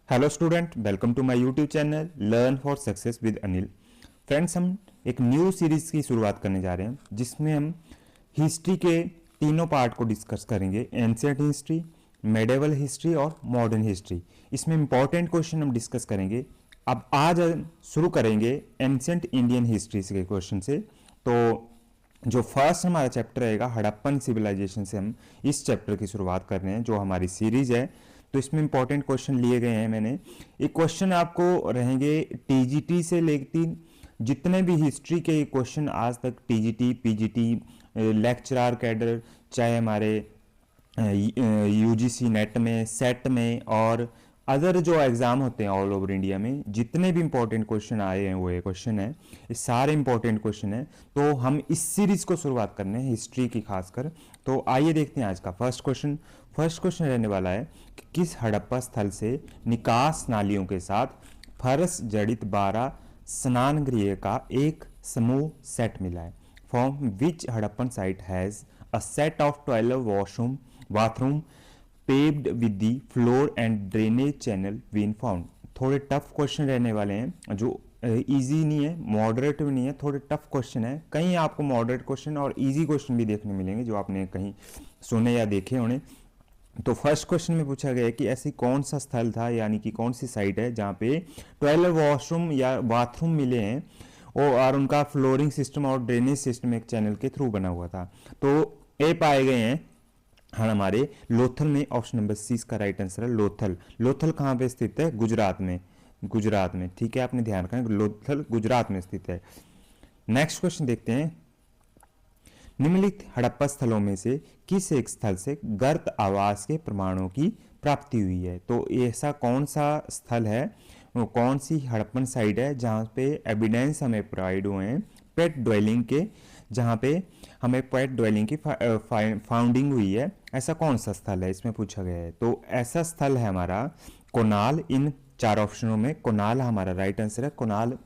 Hello student, welcome to my YouTube channel learn for success with Anil. Friends, हम एक new series की शुरुआत करने जा रहे हैं जिसमें हम हिस्ट्री के तीनों पार्ट को डिस्कस करेंगे। एंशिएंट हिस्ट्री, मेडिवल हिस्ट्री और मॉडर्न हिस्ट्री। इसमें इंपॉर्टेंट क्वेश्चन हम डिस्कस करेंगे। अब आज हम शुरू करेंगे एंशिएंट इंडियन हिस्ट्री के क्वेश्चन से। तो जो फर्स्ट हमारा चैप्टर रहेगा हड़प्पन सिविलाइजेशन से, हम इस चैप्टर की शुरुआत कर रहे हैं जो हमारी सीरीज है। तो इसमें इंपॉर्टेंट क्वेश्चन लिए गए हैं मैंने। एक क्वेश्चन आपको रहेंगे टीजीटी से लेकर जितने भी हिस्ट्री के क्वेश्चन आज तक टीजीटी, पीजीटी, लेक्चरर कैडर, चाहे हमारे यूजीसी नेट में, सेट में और अदर जो एग्ज़ाम होते हैं ऑल ओवर इंडिया में, जितने भी इंपॉर्टेंट क्वेश्चन आए हैं वो ये क्वेश्चन है, ये सारे इंपॉर्टेंट क्वेश्चन हैं। तो हम इस सीरीज़ को शुरुआत करने हैं हिस्ट्री की खासकर। तो आइए देखते हैं आज का फर्स्ट क्वेश्चन। फर्स्ट क्वेश्चन रहने वाला है कि किस हड़प्पा स्थल से निकास नालियों के साथ फरस जड़ित 12 स्नान गृह का एक समूह सेट मिला है। From which Harappan site has a set of 12 washroom bathroom paved with the floor and drainage channel been found। थोड़े टफ क्वेश्चन रहने वाले हैं, जो इजी नहीं है, मॉडरेट भी नहीं है, थोड़े टफ क्वेश्चन है। कहीं आपको मॉडरेट क्वेश्चन और इजी क्वेश्चन भी देखने मिलेंगे जो आपने कहीं सुने या देखे होने। तो फर्स्ट क्वेश्चन में पूछा गया है कि ऐसी कौन सा स्थल था, यानी कि कौन सी साइट है जहाँ पे 12 वॉशरूम या बाथरूम मिले हैं और उनका फ्लोरिंग सिस्टम और ड्रेनेज सिस्टम एक चैनल के थ्रू बना हुआ था। तो ये पाए गए हैं हमारे लोथल में। ऑप्शन नंबर सी इसका राइट आंसर है लोथल। लोथल कहाँ पे स्थित है? गुजरात में। गुजरात में, ठीक है, आपने ध्यान रखना, लोथल गुजरात में स्थित है। नेक्स्ट क्वेश्चन देखते हैं। निम्नलिखित हड़प्पा स्थलों में से किस एक स्थल से गर्त आवास के प्रमाणों की प्राप्ति हुई है? तो ऐसा कौन सा स्थल है, वो कौन सी हड़प्पन साइट है जहाँ पे एविडेंस हमें प्रोवाइड हुए हैं पेट ड्वेलिंग के, जहाँ पे हमें पेट ड्वेलिंग की फाउंडिंग हुई है? ऐसा कौन सा स्थल है, इसमें पूछा गया है। तो ऐसा स्थल है हमारा कोनाल। इन चार ऑप्शनों में कोनाल हमारा राइट आंसर है। कोनाल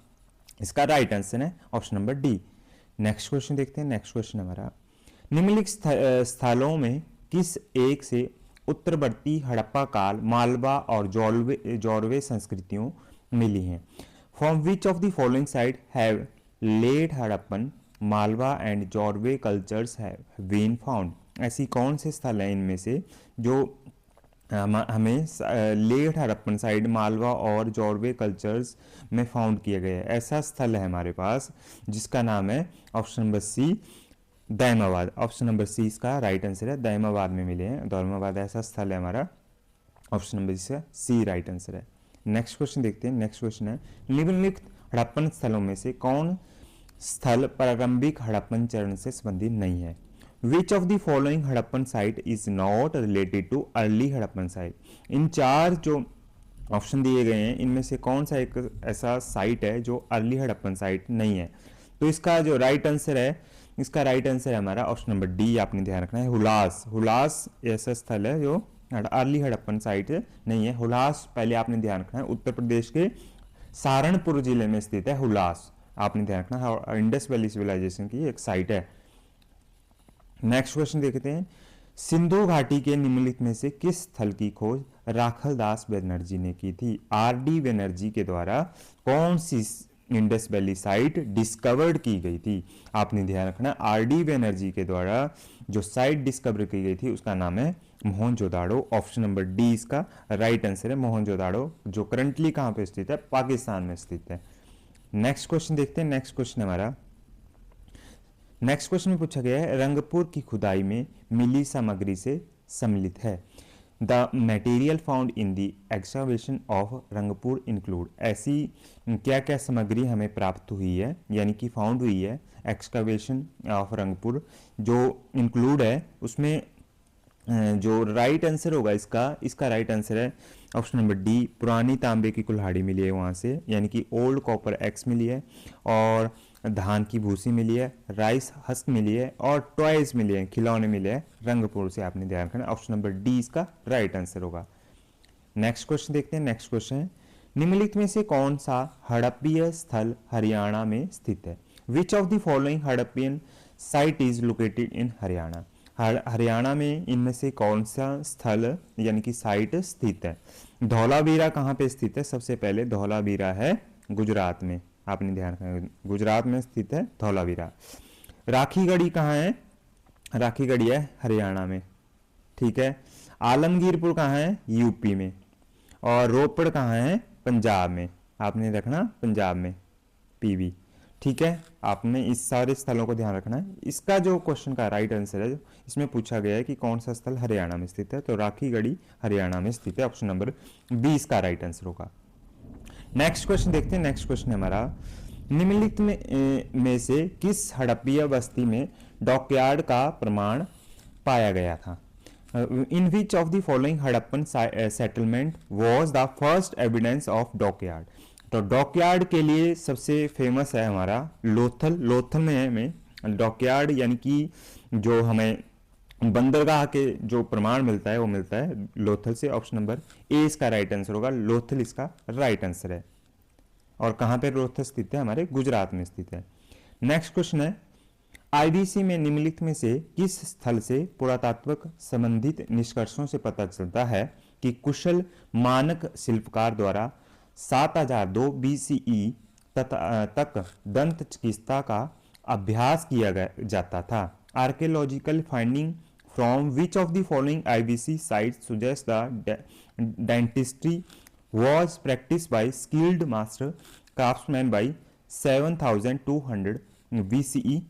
इसका राइट आंसर है option number D. Next question देखते हैं। नेक्स्ट क्वेश्चन हमारा, निम्नलिखित स्थलों में किस एक से उत्तरवर्ती हड़प्पा काल मालवा और जॉर्वे संस्कृतियों मिली हैं? From which of the following site have late Harappan Malwa and Jorwe cultures have been found? ऐसी कौन से स्थल हैं इनमें से जो हमें लेट हड़प्पन साइड मालवा और जॉर्वे कल्चर्स में फाउंड किया गया है? ऐसा स्थल है हमारे पास जिसका नाम है option number C Daimabad. Option number C इसका राइट आंसर है, दैमाबाद में मिले हैं। दैमाबाद ऐसा स्थल है हमारा, option number C right answer है। नेक्स्ट क्वेश्चन देखते हैं। नेक्स्ट क्वेश्चन है, निम्नलिखित हड़प्पन स्थलों में से कौन स्थल प्रारंभिक हड़प्पन चरण से संबंधित नहीं है? Which of the following Harappan site is not related to early Harappan site? इन चार जो ऑप्शन दिए गए हैं इनमें से कौन सा एक ऐसा साइट है जो अर्ली हड़प्पन साइट नहीं है? तो इसका जो राइट आंसर है, इसका राइट आंसर है हमारा ऑप्शन नंबर डी। आपने ध्यान रखना है, हुलास। हुलास ऐसा स्थल है जो अर्ली हड़प्पन साइट नहीं है। हुलास पहले आपने ध्यान रखना है, उत्तर प्रदेश के सहारनपुर जिले में स्थित है हुलास। आपने ध्यान रखना है, इंडस वैली सिविलाइजेशन की एक साइट है। नेक्स्ट क्वेश्चन देखते हैं। सिंधु घाटी के निम्नलिखित में से किस स्थल की खोज राखल दास बनर्जी ने की थी? आर.डी. बनर्जी के द्वारा कौन सी इंडस वैली साइट डिस्कवर्ड की गई थी? आपने ध्यान रखना, आर.डी. बनर्जी के द्वारा जो साइट डिस्कवर की गई थी उसका नाम है मोहनजोदाड़ो। ऑप्शन नंबर डी इसका राइट आंसर है, मोहनजोदाड़ो, जो करंटली कहाँ पे स्थित है? पाकिस्तान में स्थित है। नेक्स्ट क्वेश्चन देखते हैं। नेक्स्ट क्वेश्चन हमारा, नेक्स्ट क्वेश्चन में पूछा गया है, रंगपुर की खुदाई में मिली सामग्री से सम्मिलित है। The material found in the excavation of Rangpur include? ऐसी क्या क्या सामग्री हमें प्राप्त हुई है, यानी कि फाउंड हुई है एक्सकवेशन ऑफ रंगपुर जो इंक्लूड है? उसमें जो राइट आंसर होगा इसका राइट आंसर है ऑप्शन नंबर डी। पुरानी तांबे की कुल्हाड़ी मिली है वहाँ से, यानी कि ओल्ड कॉपर एक्स मिली है, और धान की भूसी मिली है, राइस हस्क मिली है, और टॉयज मिले हैं, खिलौने मिले हैं रंगपुर से। आपने ध्यान रखना, ऑप्शन नंबर डी इसका राइट आंसर होगा। नेक्स्ट क्वेश्चन देखते हैं। नेक्स्ट क्वेश्चन है, निम्नलिखित में से कौन सा हड़प्पीय स्थल हरियाणा में स्थित है? Which of the following Harappan site is located in Haryana? Haryana में इनमें से कौन सा स्थल यानी कि साइट स्थित है? धौलावीरा कहाँ पे स्थित है? सबसे पहले धौलावीरा है गुजरात में, आपने ध्यान रखना, गुजरात में स्थित है धौलावीरा। राखीगढ़ी कहाँ है? राखीगढ़ी है हरियाणा में, ठीक है। आलमगीरपुर कहाँ है? यूपी में। और रोपड़ कहाँ है? पंजाब में, आपने रखना पंजाब में, पीवी, ठीक है। आपने इस सारे स्थलों को ध्यान रखना है। इसका जो क्वेश्चन का राइट आंसर है, इसमें पूछा गया है कि कौन सा स्थल हरियाणा में स्थित है, तो राखीगढ़ी हरियाणा में स्थित है। ऑप्शन नंबर 20 का राइट आंसर होगा। नेक्स्ट क्वेश्चन देखते हैं। नेक्स्ट क्वेश्चन है हमारा, निम्नलिखित में से किस हड़प्पीय बस्ती में डॉकयार्ड का प्रमाण पाया गया था? In which of the following Harappan settlement was the first evidence of dockyard? तो डॉकयार्ड के लिए सबसे फेमस है हमारा लोथल। लोथल में हमें डॉकयार्ड यानी कि जो हमें बंदरगाह के जो प्रमाण मिलता है वो मिलता है लोथल से। ऑप्शन नंबर ए इसका राइट आंसर होगा, लोथल इसका राइट आंसर है। और कहाँ पे लोथल स्थित है? हमारे गुजरात में स्थित है। नेक्स्ट क्वेश्चन है, आईबीसी में निम्नलिखित में से किस स्थल से पुरातात्विक संबंधित निष्कर्षों से पता चलता है कि कुशल मानक शिल्पकार द्वारा 7002 बीसीई तक दंत चिकित्सा का अभ्यास किया जाता था? Archaeological finding from which of the following IBC site suggest the dentistry was practice by skilled master craftsman by 7200 BCE?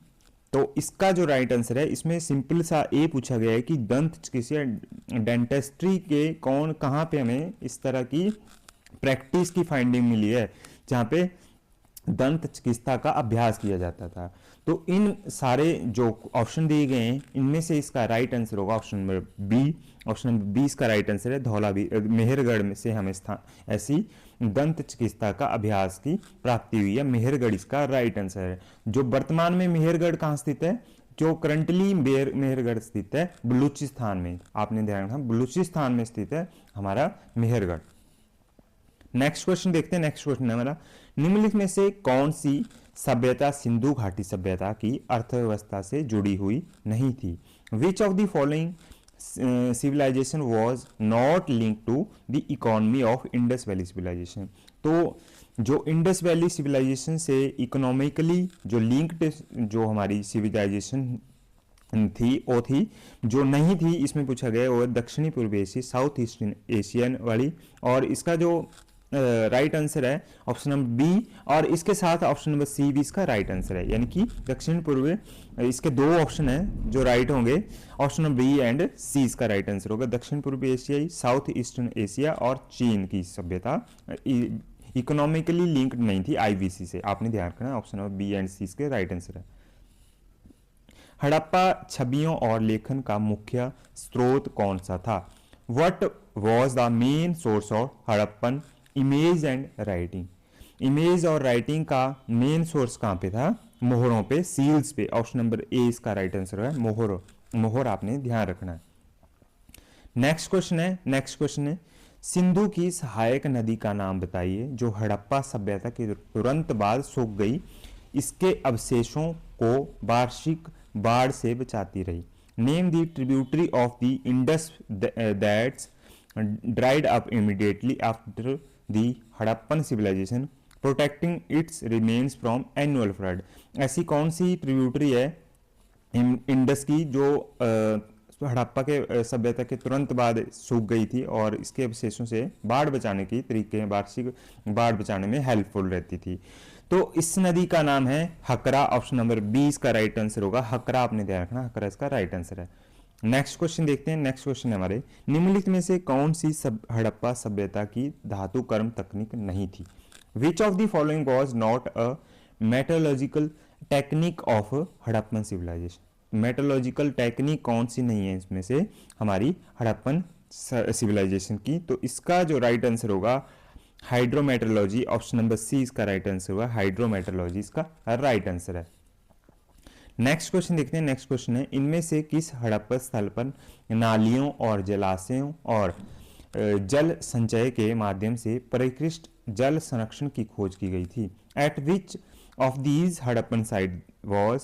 तो इसका जो राइट आंसर है, इसमें सिंपल सा ए पूछा गया है कि दंत चिकित्सा डेंटिस्ट्री के कहाँ पे हमें इस तरह की प्रैक्टिस की फाइंडिंग मिली है जहाँ पे दंत चिकित्सा का अभ्यास किया जाता था। तो इन सारे जो ऑप्शन दिए गए हैं इनमें से इसका राइट आंसर होगा option number B. Option number 20 का राइट आंसर है धौलावीरा, मेहरगढ़ में से हमें ऐसी दंत चिकित्सा का अभ्यास की प्राप्ति हुई है। मेहरगढ़ इसका राइट आंसर है। जो वर्तमान में मेहरगढ़ कहाँ स्थित है? जो करंटली मेहरगढ़ स्थित है बलूचिस्तान में, आपने ध्यान रखना बलूचिस्तान में स्थित है हमारा मेहरगढ़। नेक्स्ट क्वेश्चन देखते हैं। नेक्स्ट क्वेश्चन है हमारा, निम्नलिखित में से कौन सी सभ्यता सिंधु घाटी सभ्यता की अर्थव्यवस्था से जुड़ी हुई नहीं थी? Which of the following civilization was not link to the economy of Indus valley civilization? तो जो इंडस वैली सिविलाइजेशन से इकोनॉमिकली जो लिंक्ड जो हमारी सिविलाइजेशन थी वो थी, जो नहीं थी इसमें पूछा गया वो दक्षिणी पूर्व एशिया साउथ ईस्टर्न एशियन वाली। और इसका जो राइट आंसर है ऑप्शन नंबर बी, और इसके साथ ऑप्शन नंबर सी भी इसका राइट आंसर है, यानी कि दक्षिण पूर्व। इसके दो ऑप्शन है जो राइट होंगे, ऑप्शन नंबर बी एंड सी इसका राइट आंसर होगा। दक्षिण पूर्व एशियाई, साउथ ईस्टर्न एशिया और चीन की सभ्यता इकोनॉमिकली लिंक्ड नहीं थी आईबीसी से, आपने ध्यान रखना। ऑप्शन नंबर बी एंड सी इसके राइट आंसर है। हड़प्पा छवियों और लेखन का मुख्य स्रोत कौन सा था? What was the main source of Harappan image and writing? Image और राइटिंग का मेन सोर्स कहाँ पे था? मोहरों पे, सील्स पे। ऑप्शन नंबर ए इसका राइट आंसर है, मोहर। मोहर आपने ध्यान रखना है। नेक्स्ट क्वेश्चन है। नेक्स्ट क्वेश्चन है, सिंधु की सहायक नदी का नाम बताइए जो हड़प्पा सभ्यता के तुरंत बाद सूख गई, इसके अवशेषों को वार्षिक बाढ़ से बचाती रही। Name the tributary of the Indus that's dried up immediately after the Harappan civilization protecting its remains from annual flood? ऐसी कौन सी ट्रिब्यूटरी है इंडस की जो हड़प्पा के सभ्यता के तुरंत बाद सूख गई थी और इसके अवशेषों से बाढ़ बचाने की तरीके वार्षिक बाढ़ बचाने में हेल्पफुल रहती थी? तो इस नदी का नाम है हकरा। ऑप्शन नंबर 20 का राइट आंसर होगा हकरा, आपने ध्यान रखना हकरा इसका राइट आंसर है। नेक्स्ट क्वेश्चन देखते हैं। नेक्स्ट क्वेश्चन है हमारे, निम्नलिखित में से कौन सी हड़प्पा सभ्यता की धातु कर्म तकनीक नहीं थी? Which of the following was not a metallurgical technique of Harappan civilization? Metallurgical technique कौन सी नहीं है इसमें से हमारी हड़प्पन सिविलाइजेशन की? तो इसका जो राइट आंसर होगा हाइड्रोमेट्रोलॉजी। ऑप्शन नंबर सी इसका राइट आंसर होगा हाइड्रोमेट्रोलॉजी इसका राइट आंसर है। नेक्स्ट क्वेश्चन देखते हैं। नेक्स्ट क्वेश्चन है, इनमें से किस हड़प्पा स्थल पर नालियों और जलाशयों और जल संचय के माध्यम से परिष्कृत जल संरक्षण की खोज की गई थी? Eight which of these Harappan site was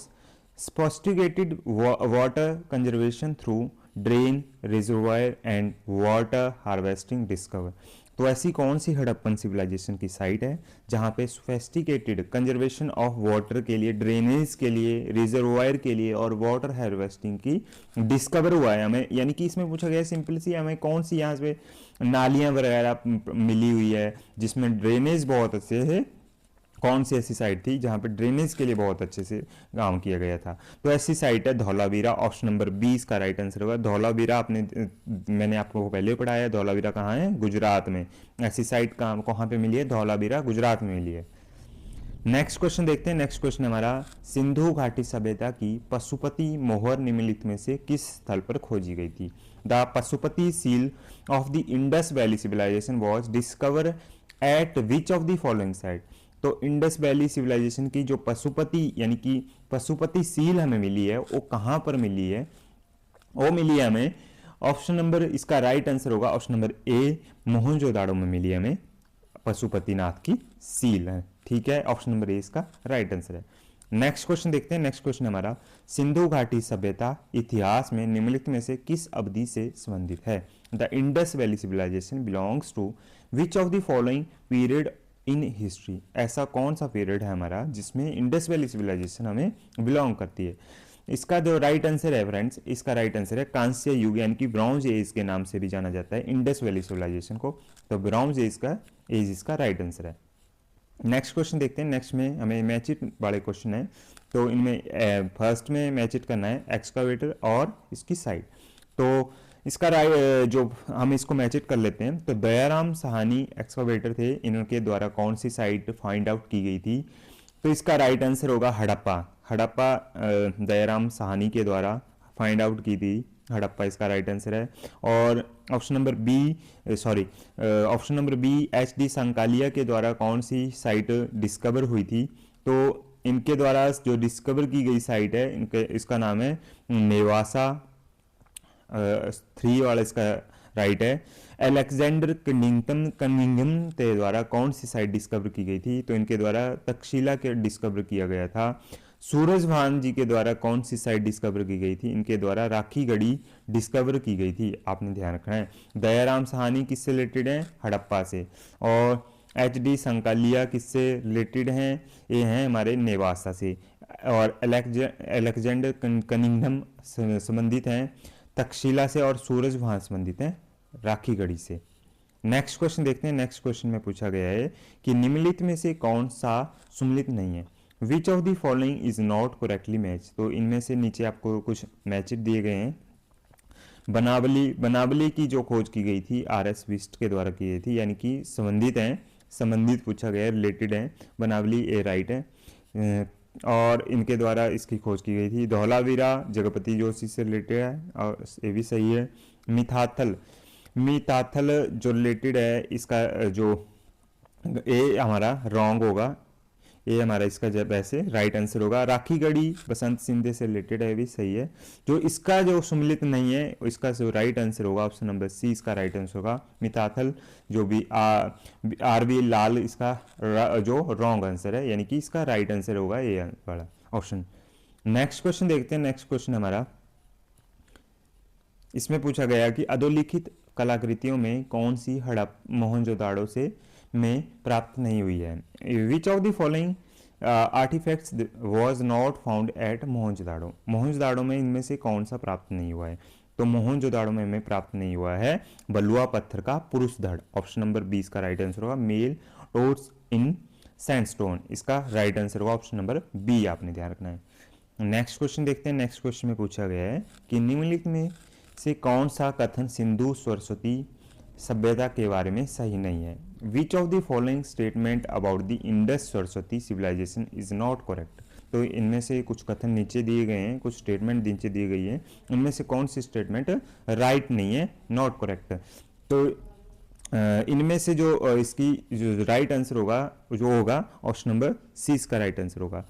Sophisticated water conservation through drain, reservoir and water harvesting discover। तो ऐसी कौन सी हड़प्पन सिविलाइजेशन की साइट है जहाँ पे सोफेस्टिकेटेड कंजर्वेशन ऑफ वाटर के लिए, ड्रेनेज के लिए, रिजर्वायर के लिए और वाटर हार्वेस्टिंग की डिस्कवर हुआ है हमें। यानी कि इसमें पूछा गया सिंपल सी, हमें कौन सी यहाँ पे नालियाँ वगैरह मिली हुई है जिसमें ड्रेनेज बहुत अच्छे है, कौन सी ऐसी साइट थी जहां पे ड्रेनेज के लिए बहुत अच्छे से काम किया गया था। तो ऐसी साइट है धौलावीरा, ऑप्शन नंबर 20 का राइट आंसर होगा धौलावीरा। मैंने आपको पहले पढ़ाया, धौलावीरा कहाँ है, गुजरात में। ऐसी साइट कहाँ पे मिली है, धौलावीरा गुजरात में मिली है। नेक्स्ट क्वेश्चन देखते हैं। नेक्स्ट क्वेश्चन हमारा, सिंधु घाटी सभ्यता की पशुपति मोहर निम्नलिखित में से किस स्थल पर खोजी गई थी। The Pashupati seal of the Indus valley civilization was discover at which of the following site. तो इंडस वैली सिविलाइजेशन की जो पशुपति यानी कि पशुपति सील हमें मिली है वो कहां पर मिली है, वो मिली है हमें ऑप्शन नंबर, इसका राइट आंसर होगा ऑप्शन नंबर ए, मोहनजोदाड़ो में मिली है हमें पशुपतिनाथ की सील है। ठीक है, ऑप्शन नंबर ए इसका राइट आंसर है। नेक्स्ट क्वेश्चन देखते हैं। नेक्स्ट क्वेश्चन हमारा, सिंधु घाटी सभ्यता इतिहास में निम्नलिखित में से किस अवधि से संबंधित है। The Indus valley civilization belongs to which of the following period in history. ऐसा कौन सा पीरियड है हमारा जिसमें इंडस वैली सिविलाइजेशन हमें बिलोंग करती है। इसका जो राइट आंसर है फ्रेंड्स, इसका राइट आंसर है कांस्य युग यानी कि ब्रॉन्ज एज के नाम से भी जाना जाता है इंडस वैली सिविलाइजेशन को। तो ब्रॉन्ज एज इसका राइट आंसर है। नेक्स्ट क्वेश्चन देखते हैं। नेक्स्ट में हमें मैचिट वाले क्वेश्चन है, तो इनमें फर्स्ट में मैचिट करना है एक्सकावेटर और इसकी साइट। तो इसका जो हम इसको मैचिट कर लेते हैं, तो दयाराम साहनी एक्सकावेटर थे, इनके द्वारा कौन सी साइट फाइंड आउट की गई थी। तो इसका राइट आंसर होगा हड़प्पा। हड़प्पा दयाराम साहनी के द्वारा फाइंड आउट की थी हड़प्पा, इसका राइट आंसर है। और option number B H D Sankalia के द्वारा कौन सी साइट डिस्कवर हुई थी। तो इनके द्वारा जो डिस्कवर की गई साइट है इसका नाम है नेवासा 3 वाला इसका राइट है। अलेक्जेंडर कनिंघम के द्वारा कौन सी साइट डिस्कवर की गई थी। तो इनके द्वारा तक्षशिला के डिस्कवर किया गया था। सूरजभान जी के द्वारा कौन सी साइट डिस्कवर की गई थी। इनके द्वारा राखी गढ़ी डिस्कवर की गई थी, आपने ध्यान रखना है। दयाराम साहनी किससे रिलेटेड है, हड़प्पा से। और एच डी संकालिया किससे रिलेटेड हैं, ये हैं हमारे नेवासा से। और अलेक्जेंडर कनिंघम संबंधित हैं तक्षशिला से, और सूरजभान संबंधित हैं राखी गढ़ी से। नेक्स्ट क्वेश्चन देखते हैं। नेक्स्ट क्वेश्चन में पूछा गया है कि निम्नलिखित में से कौन सा सुमेलित नहीं है। Which of the following is not correctly match. तो इनमें से नीचे आपको कुछ मैचेस दिए गए हैं। बनावली की जो खोज की गई थी आर.एस. विस्ट के द्वारा की गई थी, यानी कि संबंधित पूछा गया है, रिलेटेड है। बनावली ए राइट है। और इनके द्वारा इसकी खोज की गई थी। धौलावीरा जगपति जोशी से रिलेटेड है और ये भी सही है। मिथाथल जो रिलेटेड है, इसका जो ए हमारा रॉन्ग होगा, ये हमारा इसका जब वैसे राइट आंसर होगा। राखी गढ़ी बसंत सिंधे से रिलेटेड है, भी सही है। जो इसका जो सुमिलित नहीं है इसका जो राइट आंसर होगा ऑप्शन नंबर सी इसका राइट आंसर होगा। मिथाथल जो भी आर.वी. लाल इसका जो रॉन्ग आंसर है, यानी कि इसका राइट आंसर होगा ये वाला ऑप्शन। नेक्स्ट क्वेश्चन देखते हैं। नेक्स्ट क्वेश्चन हमारा, इसमें पूछा गया कि अधोलिखित कलाकृतियों में कौन सी हड़प मोहनजोदाड़ो से में प्राप्त नहीं हुई है। Which of the following artifacts was not found at Mohenjodaro. Mohenjodaro में इनमें से कौन सा प्राप्त नहीं हुआ है। तो मोहनजोदाड़ो में हमें प्राप्त नहीं हुआ है बलुआ पत्थर का पुरुष धड़। ऑप्शन नंबर 20 का राइट आंसर होगा। मेल टोट्स इन सैंडस्टोन, इसका राइट आंसर होगा ऑप्शन नंबर बी, आपने ध्यान रखना है। नेक्स्ट क्वेश्चन देखते हैं। नेक्स्ट क्वेश्चन में पूछा गया है कि निम्नलिखित में से कौन सा कथन सिंधु सरस्वती सभ्यता के बारे में सही नहीं है। Which of the following statement about the Indus Saraswati civilization is not correct. तो इनमें से कुछ कथन नीचे दिए गए हैं, कुछ स्टेटमेंट नीचे दिए गई है, इनमें से कौन सी स्टेटमेंट राइट नहीं है, नॉट करेक्ट। तो इनमें से जो इसकी जो राइट आंसर होगा जो होगा ऑप्शन नंबर सी इसका राइट आंसर होगा।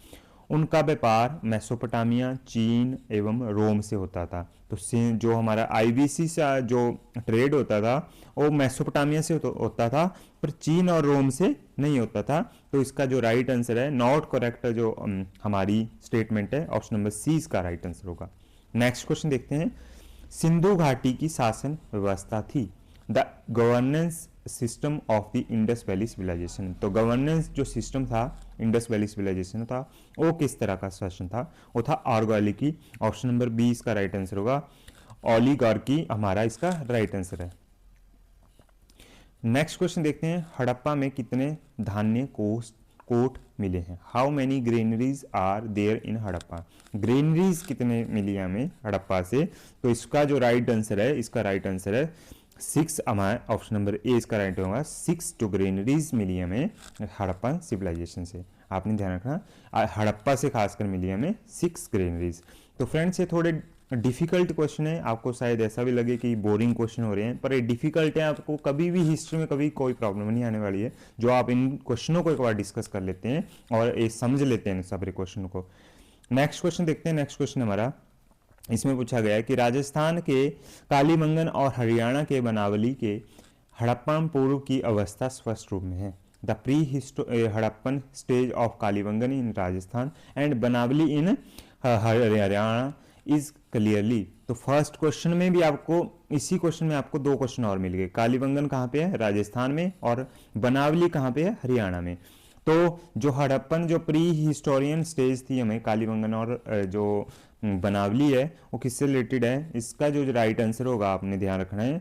उनका व्यापार मेसोपोटामिया, चीन एवं रोम से होता था। तो जो हमारा आईबीसी से जो ट्रेड होता था वो मेसोपोटामिया से होता था, पर चीन और रोम से नहीं होता था। तो इसका जो राइट आंसर है, नॉट करेक्ट जो हमारी स्टेटमेंट है, ऑप्शन नंबर सी इसका राइट आंसर होगा। नेक्स्ट क्वेश्चन देखते हैं। सिंधु घाटी की शासन व्यवस्था थी the governance system of the Indus valley civilization. तो गवर्नेंस जो सिस्टम था इंडस वैली सिविलाइजेशन था, वो किस तरह का शासन था? वो था ऑलिगार्की। ऑप्शन नंबर बी इसका राइट आंसर होगा। ऑलिगार्की हमारा इसका राइट आंसर है। नेक्स्ट क्वेश्चन देखते हैं। हड़प्पा में कितने धान्य कोट मिले हैं? How many granaries are there in Harappa? Granaries कितने मिली हमें हड़प्पा से? तो इसका जो राइट आंसर है, इसका राइट आंसर है 6। हमारे ऑप्शन नंबर ए इसका राइट होगा। 6 जो ग्रेनरीज मिली हमें हड़प्पा सिविलाइजेशन से। आपने ध्यान रखना, हड़प्पा से खासकर मिली हमें 6 ग्रेनरीज। तो फ्रेंड्स ये थोड़े डिफिकल्ट क्वेश्चन है, आपको शायद ऐसा भी लगे कि बोरिंग क्वेश्चन हो रहे हैं, पर ये डिफिकल्ट है। आपको कभी भी हिस्ट्री में कभी कोई प्रॉब्लम नहीं आने वाली है जो आप इन क्वेश्चनों को एक बार डिस्कस कर लेते हैं और ये समझ लेते हैं सारे क्वेश्चन को। नेक्स्ट क्वेश्चन देखते हैं। नेक्स्ट क्वेश्चन हमारा इसमें पूछा गया है कि राजस्थान के कालीबंगन और हरियाणा के बनावली के हड़प्पा पूर्व की अवस्था स्पष्ट रूप में है। The pre Harappan stage of Kalibangan in Rajasthan and Banawali in Haryana is clearly. तो फर्स्ट क्वेश्चन में भी आपको, इसी क्वेश्चन में आपको 2 क्वेश्चन और मिल गए। कालीबंगन कहाँ पे है? राजस्थान में। और बनावली कहाँ पे है? हरियाणा में। तो जो हड़प्पन जो प्री हिस्टोरियन स्टेज थी हमें कालीबंगन और जो बनावली है वो किससे रिलेटेड है? इसका जो राइट आंसर होगा आपने ध्यान रखना है,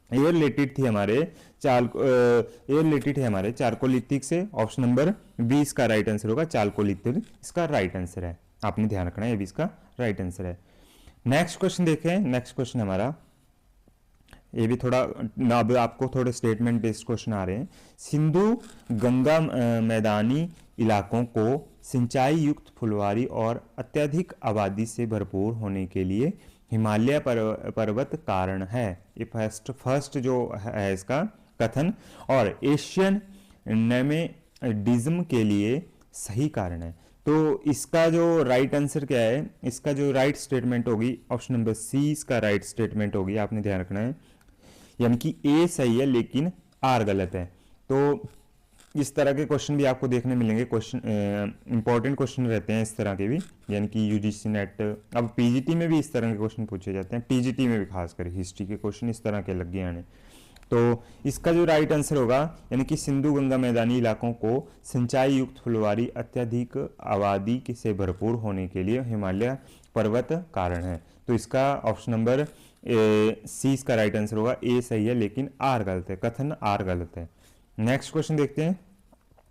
ये रिलेटेड थी हमारे ये रिलेटेड है हमारे चारकोलिथिक से। ऑप्शन नंबर बी इसका राइट आंसर होगा। चारकोलिथिक इसका राइट आंसर है, आपने ध्यान रखना है, ये भी इसका राइट आंसर है। नेक्स्ट क्वेश्चन देखें। नेक्स्ट क्वेश्चन हमारा ये भी थोड़ा, अब आपको थोड़े स्टेटमेंट बेस्ड क्वेश्चन आ रहे हैं। सिंधु गंगा मैदानी इलाकों को सिंचाई युक्त फुलवारी और अत्यधिक आबादी से भरपूर होने के लिए हिमालय पर्वत कारण है। ये फर्स्ट जो है इसका कथन, और एशियन नेमेडिज्म के लिए सही कारण है। तो इसका जो राइट आंसर क्या है? इसका जो राइट स्टेटमेंट होगी ऑप्शन नंबर सी इसका राइट स्टेटमेंट होगी, आपने ध्यान रखना है। यानी कि ए सही है लेकिन आर गलत है। तो इस तरह के क्वेश्चन भी आपको देखने मिलेंगे। क्वेश्चन इंपॉर्टेंट क्वेश्चन रहते हैं इस तरह के भी, यानी कि यूजीसी नेट, अब पीजीटी में भी इस तरह के क्वेश्चन पूछे जाते हैं, टीजीटी में भी खासकर हिस्ट्री के क्वेश्चन इस तरह के लग गए आने। तो इसका जो राइट आंसर होगा, यानी कि सिंधु गंगा मैदानी इलाकों को सिंचाई युक्त फुलवारी अत्यधिक आबादी से भरपूर होने के लिए हिमालय पर्वत कारण है। तो इसका ऑप्शन नंबर सी इसका राइट आंसर होगा। ए सही है लेकिन आर गलत है, कथन आर गलत है। नेक्स्ट क्वेश्चन देखते हैं।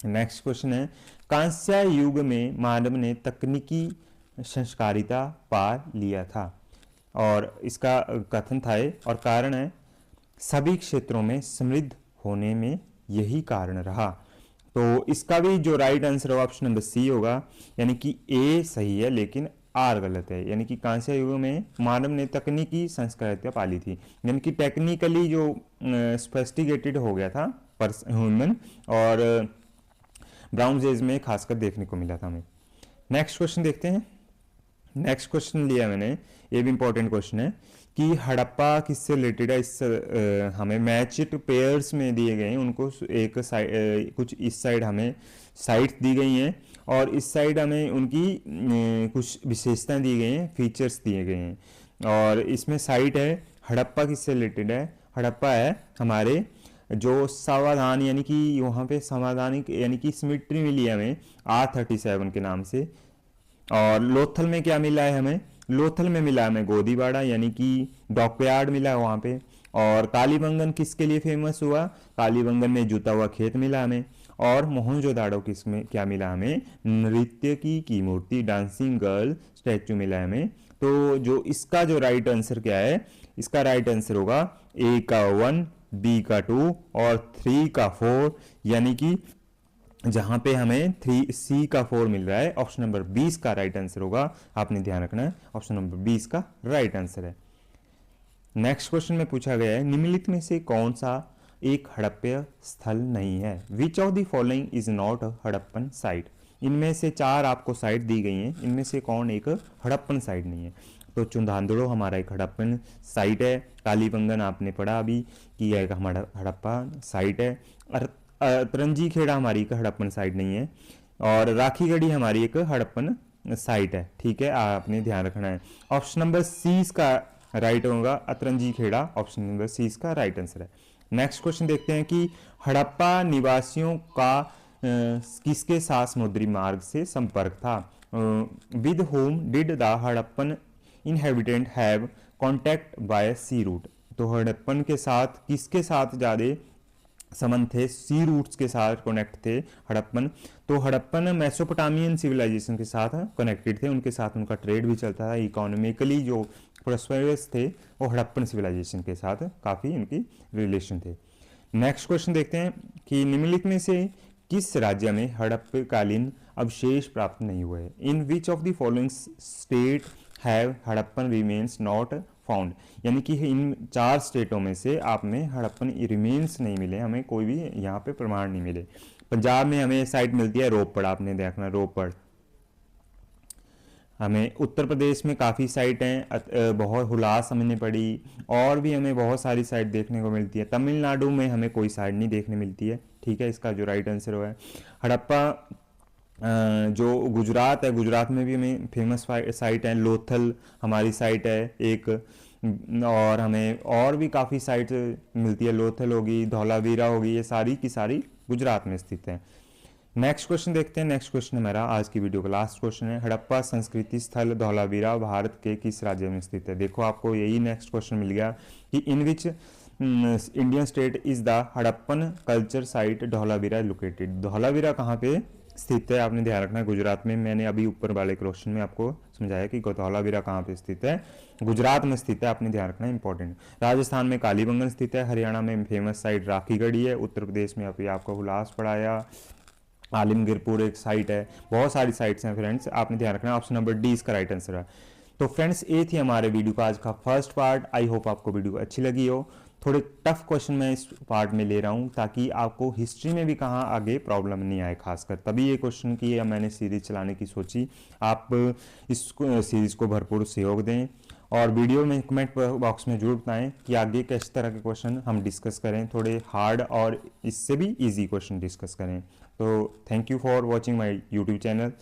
नेक्स्ट क्वेश्चन है, कांस्य युग में मानव ने तकनीकी संस्कारिता पा लिया था, और इसका कथन था और कारण है सभी क्षेत्रों में समृद्ध होने में यही कारण रहा। तो इसका भी जो राइट आंसर होगा ऑप्शन नंबर सी होगा, यानी कि ए सही है लेकिन आर गलत है। यानी कि कांस्य युग में मानव ने तकनीकी संस्कारिता पाली थी, यानी कि टेक्निकली जो सोफिस्टिकेटेड हो गया था पर ह्यूमन, और ब्राउन एज में खासकर देखने को मिला था हमें। नेक्स्ट क्वेश्चन देखते हैं। नेक्स्ट क्वेश्चन लिया मैंने, ये भी इंपॉर्टेंट क्वेश्चन है कि हड़प्पा किससे रिलेटेड है। इस हमें मैच्ड पेयर्स में दिए गए हैं, उनको एक साइड कुछ इस साइड हमें साइट्स दी गई हैं और इस साइड हमें उनकी कुछ विशेषताएं दी गई हैं, फीचर्स दिए गए हैं। और इसमें साइट है हड़प्पा किससे रिलेटेड है? हड़प्पा है हमारे जो समाधान, यानी कि वहाँ पे समाधानिक यानी कि सिमिट्री मिली है हमें R37 के नाम से। और लोथल में क्या मिला है हमें? लोथल में मिला है हमें गोदीबाड़ा, यानी कि डॉकयार्ड मिला है वहाँ पे। और कालीबंगन किसके लिए फेमस हुआ? कालीबंगन में जुता हुआ खेत मिला हमें। और मोहनजोदाड़ो किसमें क्या मिला हमें? नृत्य की मूर्ति, डांसिंग गर्ल स्टैचू मिला है हमें। तो जो इसका जो राइट आंसर क्या है? इसका राइट आंसर होगा ए का 1, बी का 2 और 3 का 4, यानी कि जहां पे हमें 3 सी का 4 मिल रहा है, ऑप्शन नंबर 20 का राइट आंसर होगा। आपने ध्यान रखना है, ऑप्शन नंबर 20 का राइट आंसर है। नेक्स्ट क्वेश्चन में पूछा गया है, निम्नलिखित में से कौन सा एक हड़प्पा स्थल नहीं है? Which of the following is not a Harappan site? इनमें से 4 आपको साइट दी गई हैं, इनमें से कौन एक हड़प्पन साइट नहीं है? तो चुंधांदड़ो हमारा एक हड़प्पन साइट है, कालीबंगन आपने पढ़ा अभी कि यह एक हमारा हड़प्पा साइट है, और तरंजी खेड़ा हमारी एक हड़प्पन साइट नहीं है, और राखीगढ़ी हमारी एक हड़प्पन साइट है। ठीक है, आपने ध्यान रखना है। ऑप्शन नंबर सी इसका राइट होगा, Atranji Kheda option number C इसका राइट आंसर है। नेक्स्ट क्वेश्चन देखते हैं कि हड़प्पा निवासियों का किसके साथ समुद्री मार्ग से संपर्क था? With whom did the Harappan inhabitant have contact by sea route? तो हड़प्पन के साथ किसके साथ ज़्यादा संबंध थे? सी रूट्स के साथ कनेक्ट थे हड़प्पन। तो हड़प्पन मेसोपोटामियन सिविलाइजेशन के साथ कनेक्टेड थे, उनके साथ उनका ट्रेड भी चलता था, इकोनॉमिकली जो प्रोस्पेरस थे वो हड़प्पन सिविलाइजेशन के साथ काफ़ी उनकी रिलेशन थे। नेक्स्ट क्वेश्चन देखते हैं कि निम्नलिखित में से किस राज्य में हड़प्पकालीन अवशेष प्राप्त नहीं हुए? In which of the following state have Harappan remains not found? यानी कि इन 4 स्टेटों में से आप में हड़प्पन रिमेन्स नहीं मिले, हमें कोई भी यहाँ पे प्रमाण नहीं मिले। पंजाब में हमें साइट मिलती है रोपड़, आपने देखना रोपड़। हमें उत्तर प्रदेश में काफ़ी साइट हैं, बहुत हुलास हमने पढ़ी, और भी हमें बहुत सारी साइट देखने को मिलती है। तमिलनाडु में हमें कोई साइट नहीं देखने मिलती है। ठीक है, इसका जो राइट आंसर हुआ है हड़प्पा। जो गुजरात है, गुजरात में भी हमें फेमस साइट है, लोथल हमारी साइट है एक, और हमें और भी काफ़ी साइट मिलती है, लोथल होगी, धौलावीरा होगी, ये सारी की सारी गुजरात में स्थित है। नेक्स्ट क्वेश्चन देखते हैं। नेक्स्ट क्वेश्चन हमारा आज की वीडियो का लास्ट क्वेश्चन है, हड़प्पा संस्कृति स्थल धौलावीरा भारत के किस राज्य में स्थित है? देखो आपको यही नेक्स्ट क्वेश्चन मिल गया कि in which Indian state is the Harappan culture site Dholavira located? Dholavira कहाँ पे स्थित है? आपने ध्यान रखना है गुजरात में। मैंने अभी ऊपर वाले क्वेश्चन में आपको समझाया कि धौलावीरा कहाँ पे स्थित है, गुजरात में स्थित है, आपने ध्यान रखना है, इंपॉर्टेंट। राजस्थान में कालीबंगन स्थित है, हरियाणा में फेमस साइट राखीगढ़ी है, उत्तर प्रदेश में अभी आपको हुलास पढ़ाया, आलिमगीरपुर एक साइट है, बहुत सारी साइट्स हैं फ्रेंड्स, आपने ध्यान रखना। ऑप्शन नंबर डी इसका राइट आंसर है। तो फ्रेंड्स ये थी हमारे वीडियो का आज का फर्स्ट पार्ट। आई होप आपको वीडियो अच्छी लगी हो। थोड़े टफ क्वेश्चन मैं इस पार्ट में ले रहा हूँ ताकि आपको हिस्ट्री में भी कहाँ आगे प्रॉब्लम नहीं आए, खासकर तभी ये क्वेश्चन की मैंने सीरीज चलाने की सोची। आप इस सीरीज़ को भरपूर सहयोग दें और वीडियो में कमेंट बॉक्स में जरूर बताएं कि आगे किस तरह के क्वेश्चन हम डिस्कस करें, थोड़े हार्ड और इससे भी इजी क्वेश्चन डिस्कस करें। तो thank you for watching my YouTube channel.